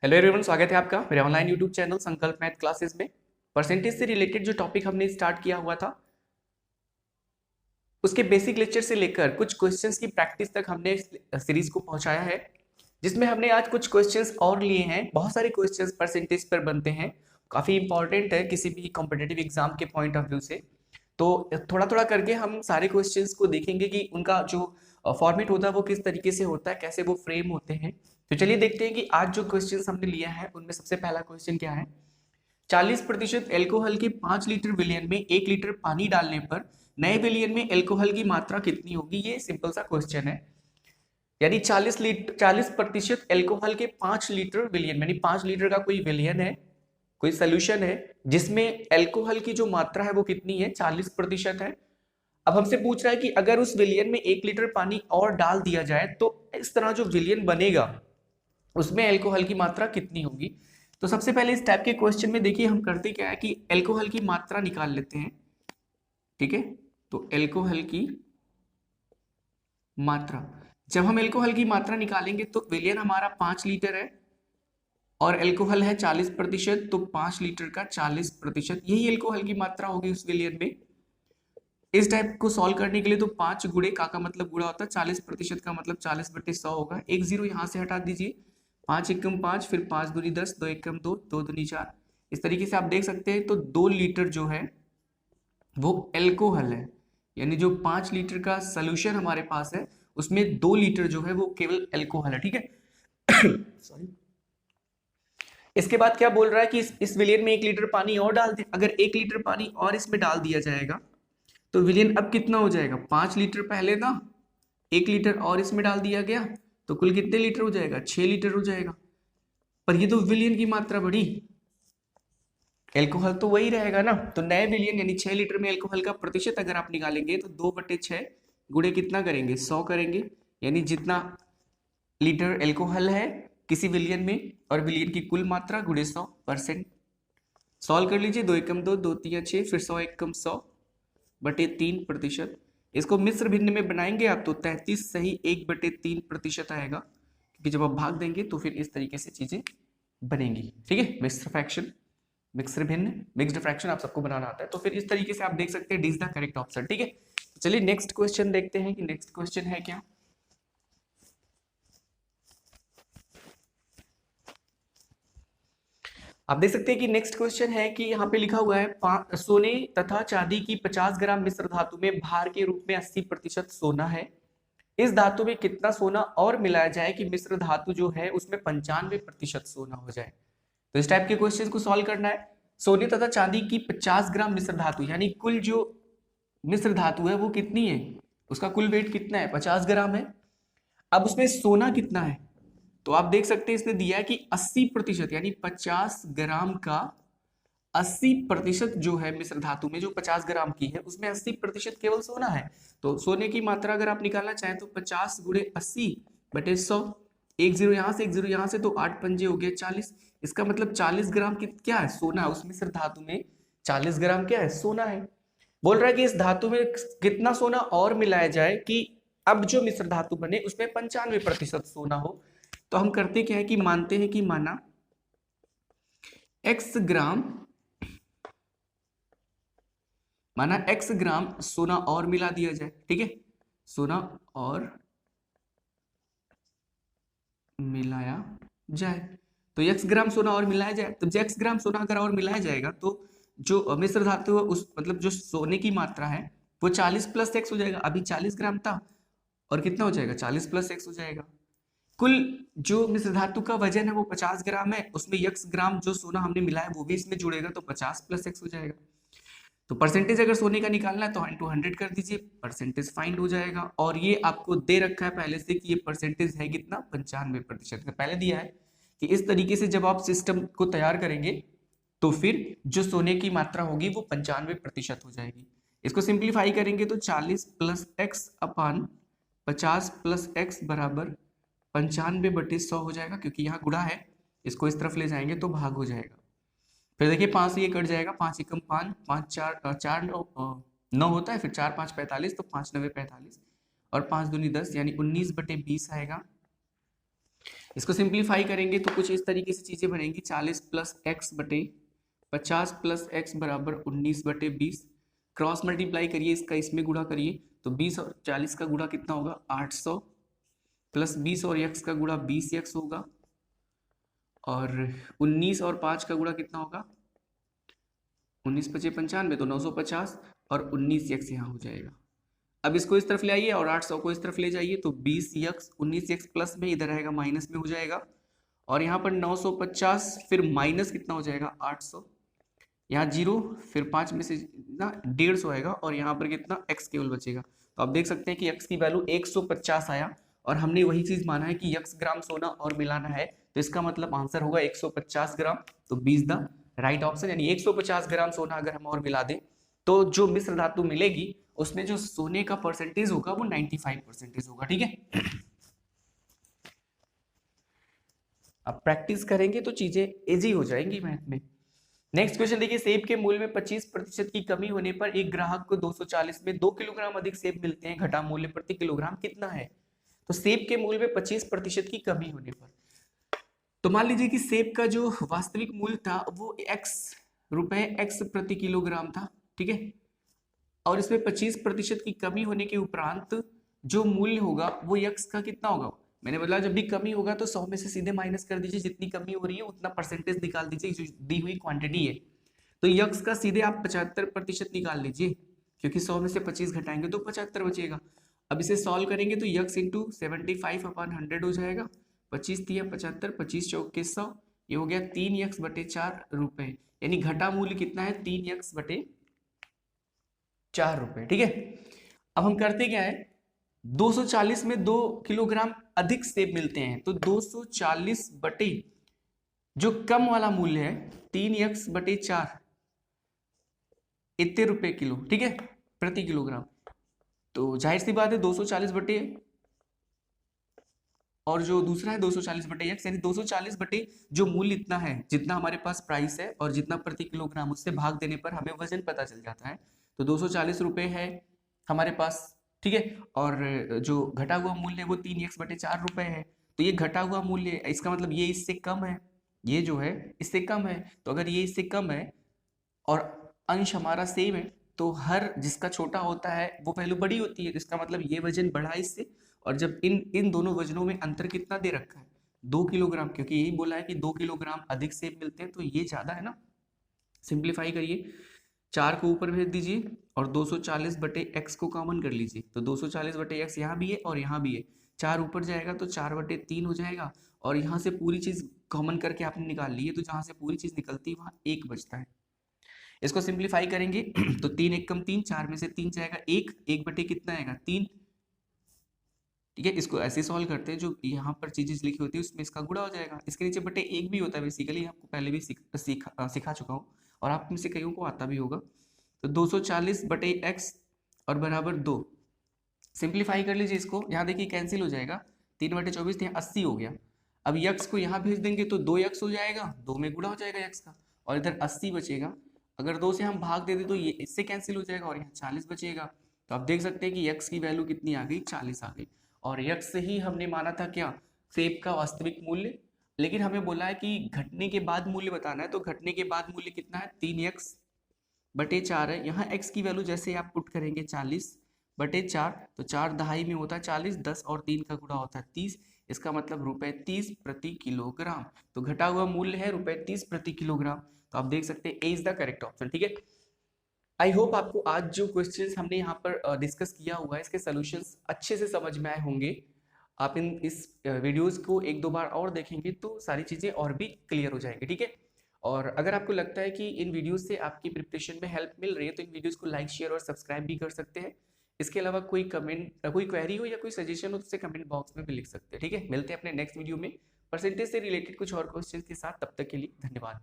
Hello everyone, स्वागत है आपका मेरे ऑनलाइन यूट्यूब चैनल संकल्प मैथ क्लासेस में। परसेंटेज से रिलेटेड जो टॉपिक हमने स्टार्ट किया हुआ था उसके बेसिक लेक्चर से लेकर कुछ क्वेश्चंस की प्रैक्टिस तक हमने सीरीज को पहुंचाया है, जिसमें हमने आज कुछ क्वेश्चंस और लिए हैं। बहुत सारे क्वेश्चंस परसेंटेज पर बनते हैं, काफी इंपॉर्टेंट है किसी भी कॉम्पिटेटिव एग्जाम के पॉइंट ऑफ व्यू से। तो थोड़ा थोड़ा करके हम सारे क्वेश्चंस को देखेंगे कि उनका जो फॉर्मेट होता है वो किस तरीके से होता है, कैसे वो फ्रेम होते हैं। तो चलिए देखते हैं कि आज जो क्वेश्चंस हमने लिया है उनमें सबसे पहला क्वेश्चन क्या है। 40% एल्कोहल के 5 लीटर विलियन में 1 लीटर पानी डालने पर नए विलियन में एल्कोहल की मात्रा कितनी होगी। ये सिंपल सा क्वेश्चन है। यानी 40% एल्कोहल के 5 लीटर विलियन, यानी 5 लीटर का कोई विलियन है, कोई सोल्यूशन है जिसमें एल्कोहल की जो मात्रा है वो कितनी है, 40% है। अब हमसे पूछ रहा है कि अगर उस विलियन में 1 लीटर पानी और डाल दिया जाए तो इस तरह जो विलियन बनेगा उसमें एल्कोहल की मात्रा कितनी होगी। तो सबसे पहले इस टाइप के क्वेश्चन में देखिए हम करते क्या है कि एल्कोहल की मात्रा निकाल लेते हैं। ठीक है, तो एल्कोहल की मात्रा, जब हम एल्कोहल की मात्रा निकालेंगे तो विलियन हमारा 5 लीटर है और एल्कोहल है 40%, तो 5 लीटर का 40% यही एल्कोहल की मात्रा होगी उस विलियन में। इस टाइप को सॉल्व करने के लिए तो 5 गुणे का मतलब गुणा होता है 40% का मतलब 40/100 होगा। एक जीरो यहां से हटा दीजिए, 5 एकम 5, फिर 5 दूनी 10, 2 एकम 2, 2 दूनी 4। इस तरीके से आप देख सकते हैं। तो 2 लीटर जो है वो एल्कोहल है, यानी जो 5 लीटर का सोल्यूशन हमारे पास है उसमें 2 लीटर जो है वो केवल एल्कोहल है। ठीक है सॉरी। इसके बाद क्या बोल रहा है कि इस विलियन में 1 लीटर पानी और डाल दें। अगर 1 लीटर पानी और इसमें डाल दिया जाएगा तो विलियन अब कितना हो जाएगा, 5 लीटर पहले था, 1 लीटर और इसमें डाल दिया गया तो कुल कितने लीटर हो जाएगा, 6 लीटर हो जाएगा। पर ये तो विलियन की मात्रा बढ़ी, एल्कोहल तो वही रहेगा ना। तो नए विलियन यानी 6 लीटर में एल्कोहल का प्रतिशत अगर आप निकालेंगे तो 2/6 गुणे कितना करेंगे, 100 करेंगे। यानी जितना लीटर एल्कोहल है किसी विलियन में और विलियन की कुल मात्रा गुणे 100%। सॉल्व कर लीजिए, 2 एकम 2, 2 3 6, फिर 100 एकम 100/3%। इसको मिश्र भिन्न में बनाएंगे आप तो 33 सही 1/3% आएगा, क्योंकि जब आप भाग देंगे तो फिर इस तरीके से चीजें बनेंगी। ठीक है, मिश्र फ्रैक्शन, मिक्सर भिन्न, मिक्स्ड फ्रैक्शन आप सबको बनाना आता है। तो फिर इस तरीके से आप देख सकते हैं D is the correct option. ठीक है, चलिए नेक्स्ट क्वेश्चन देखते हैं कि नेक्स्ट क्वेश्चन है क्या। आप देख सकते हैं कि नेक्स्ट क्वेश्चन है कि यहाँ पे लिखा हुआ है सोने तथा चांदी की 50 ग्राम मिश्र धातु में भार के रूप में 80% सोना है। इस धातु में कितना सोना और मिलाया जाए कि मिश्र धातु जो है उसमें 95% सोना हो जाए। तो इस टाइप के क्वेश्चन को सॉल्व करना है। सोने तथा चांदी की 50 ग्राम मिश्र धातु, यानी कुल जो मिश्र धातु है वो कितनी है, उसका कुल वेट कितना है, 50 ग्राम है। अब उसमें सोना कितना है, तो आप देख सकते हैं इसने दिया है कि 80%, यानी 50 ग्राम का 80% जो है मिश्र धातु में, जो 50 ग्राम की है उसमें 80% केवल सोना है। तो सोने की मात्रा अगर आप निकालना चाहें तो 50 गुणे 80/100, एक जीरो यहाँ से एक जीरो यहाँ से, तो 8 पंजे हो गए 40। इसका मतलब 40 ग्राम की क्या है, सोना। उस मिश्र धातु में 40 ग्राम क्या है, सोना है। बोल रहा है कि इस धातु में कितना सोना और मिलाया जाए कि अब जो मिश्र धातु बने उसमें 95% सोना हो। तो हम करते क्या है कि मानते हैं कि माना x ग्राम सोना और मिला दिया जाए। ठीक है, सोना और मिलाया जाए तो x ग्राम सोना और मिलाया जाए। तो x ग्राम सोना अगर और मिलाया जाएगा तो जो मिश्र धातु है उस मतलब जो सोने की मात्रा है वो 40 + x हो जाएगा। अभी 40 ग्राम था और कितना हो जाएगा, 40 + x हो जाएगा। कुल जो मिश्र धातु का वजन है वो 50 ग्राम है, उसमें x ग्राम जो सोना हमने मिलाया वो भी इसमें जुड़ेगा तो 50 + x हो जाएगा। तो परसेंटेज अगर सोने का निकालना है तो 100 कर दीजिए, परसेंटेज फाइंड हो जाएगा। और ये आपको दे रखा है पहले से कि ये परसेंटेज है कितना, 95% पहले दिया है कि इस तरीके से जब आप सिस्टम को तैयार करेंगे तो फिर जो सोने की मात्रा होगी वो 95% हो जाएगी। इसको सिंप्लीफाई करेंगे तो 40 + x अपान 50 + x बराबर 95/100 हो जाएगा, क्योंकि यहाँ गुणा है, इसको इस तरफ ले जाएंगे तो भाग हो जाएगा। फिर देखिए 5 से ये कट जाएगा, 5 एकम 5, 5 4 4 9 होता है, फिर 4 5 45, तो 5 9 45 और 5 दूनी 10, यानी 19/20 आएगा। इसको सिंप्लीफाई करेंगे तो कुछ इस तरीके से चीजें बनेंगी, 40 प्लस एक्स बटे 50 प्लस एक्स बराबर 19/20। क्रॉस मल्टीप्लाई करिए, इसका इसमें गुणा करिए तो 20 और 40 का गुणा कितना होगा 800, प्लस 20 और x का गुणा 20x होगा, और 19 और 5 का गुणा कितना होगा 19 × 5 = 95, तो 950, और 19x यहाँ हो जाएगा। अब इसको इस तरफ ले आइए और 800 को इस तरफ ले जाइए तो 20x 19x प्लस में इधर आएगा माइनस में हो जाएगा, और यहाँ पर 950 फिर माइनस कितना हो जाएगा 800, यहाँ 0 फिर 5 में से ना 150 आएगा, और यहाँ पर कितना x केवल बचेगा। तो आप देख सकते हैं कि x की वैल्यू 150 आया, और हमने वही चीज माना है कि x ग्राम सोना और मिलाना है, तो इसका मतलब आंसर होगा 150 ग्राम। तो B is the right option, यानी 150 ग्राम सोना अगर हम और मिला दें तो जो मिश्र धातु मिलेगी उसमें जो सोने का परसेंटेज होगा वो 95% होगा। ठीक है, अब प्रैक्टिस करेंगे तो चीजें इजी हो जाएंगी मैथ में। नेक्स्ट क्वेश्चन देखिए, सेब के मूल्य में 25% की कमी होने पर एक ग्राहक को 240 में 2 किलोग्राम अधिक सेब मिलते हैं, घटा मूल्य प्रति किलोग्राम कितना है। तो सेब के मूल्य में 25% की कमी होने पर, तो मान लीजिए कि सेब का जो वास्तविक मूल्य था वो x प्रति किलोग्राम था, ठीक है, और इसमें 25% की कमी होने के उपरांत जो मूल्य होगा वो x का कितना होगा। मैंने बोला जब भी कमी होगा तो 100 में से सीधे माइनस कर दीजिए, जितनी कमी हो रही है उतना परसेंटेज निकाल दीजिए जो दी हुई क्वांटिटी है। तो x का सीधे आप 75% निकाल लीजिए, क्योंकि 100 में से 25 घटाएंगे तो 75 बचेगा। अब इसे सॉल्व करेंगे तो x इंटू 75/100 हो जाएगा, 25 × 75, 25 × 4 = 100, ये हो गया 3x/4 रुपए, यानी घटा मूल्य कितना है 3x/4 रुपए। ठीक है, अब हम करते क्या है, 240 में 2 किलोग्राम अधिक सेब मिलते हैं, तो 240 बटे जो कम वाला मूल्य है 3x/4 इतने रुपए किलो, ठीक है, प्रति किलोग्राम। तो जाहिर सी बात है 240 बटे और जो दूसरा है 240 बटे x, यानी 240 बटे जो मूल्य इतना है जितना हमारे पास प्राइस है और जितना प्रति किलोग्राम, उससे भाग देने पर हमें वजन पता चल जाता है। तो 240 रुपए है हमारे पास, ठीक है, और जो घटा हुआ मूल्य है वो 3x/4 रुपए है। तो ये घटा हुआ मूल्य, इसका मतलब ये इससे कम है, ये जो है इससे कम है। तो अगर ये इससे कम है और अंश हमारा सेम है, तो हर जिसका छोटा होता है वो वैल्यू बड़ी होती है, इसका मतलब ये वजन बढ़ा इससे। और जब इन दोनों वजनों में अंतर कितना दे रखा है 2 किलोग्राम, क्योंकि यही बोला है कि 2 किलोग्राम अधिक सेब मिलते हैं, तो ये ज्यादा है ना। सिंप्लीफाई करिए, 4 को ऊपर भेज दीजिए और 240 बटे x को कॉमन कर लीजिए, तो 240 बटे x यहाँ भी है और यहाँ भी है, 4 ऊपर जाएगा तो 4/3 हो जाएगा, और यहाँ से पूरी चीज कॉमन करके आपने निकाल ली है, तो जहां से पूरी चीज निकलती है वहां 1 बचता है। इसको सिंप्लीफाई करेंगे तो 3 × 1 = 3, 4 में से 3 जाएगा 1 बटे कितना आएगा 3, ठीक है। इसको ऐसे सॉल्व करते हैं, जो यहाँ पर चीजें लिखी होती है उसमें इसका गुणा हो जाएगा, इसके नीचे बटे 1 भी होता है, बेसिकली आपको पहले भी सिखा चुका हूँ और आप में से कईयों को आता भी होगा। तो 240 बटे x और बराबर 2, सिंप्लीफाई कर लीजिए इसको, यहाँ देखिए कैंसिल हो जाएगा, 3/24 यहाँ 80 हो गया। अब x को यहाँ भेज देंगे तो 2x हो जाएगा, 2 में गुणा हो जाएगा x का, और इधर 80 बचेगा। अगर 2 से हम भाग दे दें तो ये इससे कैंसिल हो जाएगा और यहाँ 40 बचेगा। तो आप देख सकते हैं कि x की वैल्यू कितनी आ गई 40 आ गई, और x से ही हमने माना था क्या सेब का वास्तविक मूल्य, लेकिन हमें बोला है कि घटने के बाद मूल्य बताना है, तो घटने के बाद मूल्य कितना है 3x/4 है। यहाँ x की वैल्यू जैसे आप पुट करेंगे 40/4, तो 4 दहाई में होता है 40, 10 और 3 का गुणा होता है 30, इसका मतलब ₹30 प्रति किलोग्राम। तो घटा हुआ मूल्य है ₹30 प्रति किलोग्राम। तो आप देख सकते हैं ए इज द करेक्ट ऑप्शन, ठीक है। आई होप आपको आज जो क्वेश्चंस हमने यहाँ पर डिस्कस किया हुआ है इसके सॉल्यूशंस अच्छे से समझ में आए होंगे। आप इस वीडियोस को 1-2 बार और देखेंगे तो सारी चीज़ें और भी क्लियर हो जाएंगी, ठीक है। और अगर आपको लगता है कि इन वीडियोस से आपकी प्रिपरेशन में हेल्प मिल रही है तो इन वीडियोस को लाइक शेयर और सब्सक्राइब भी कर सकते हैं। इसके अलावा कोई कमेंट, कोई क्वेरी हो या कोई सजेशन हो तो उसे कमेंट बॉक्स में भी लिख सकते हैं, ठीक है। मिलते हैं अपने नेक्स्ट वीडियो में परसेंटेज से रिलेटेड कुछ और क्वेश्चन के साथ, तब तक के लिए धन्यवाद।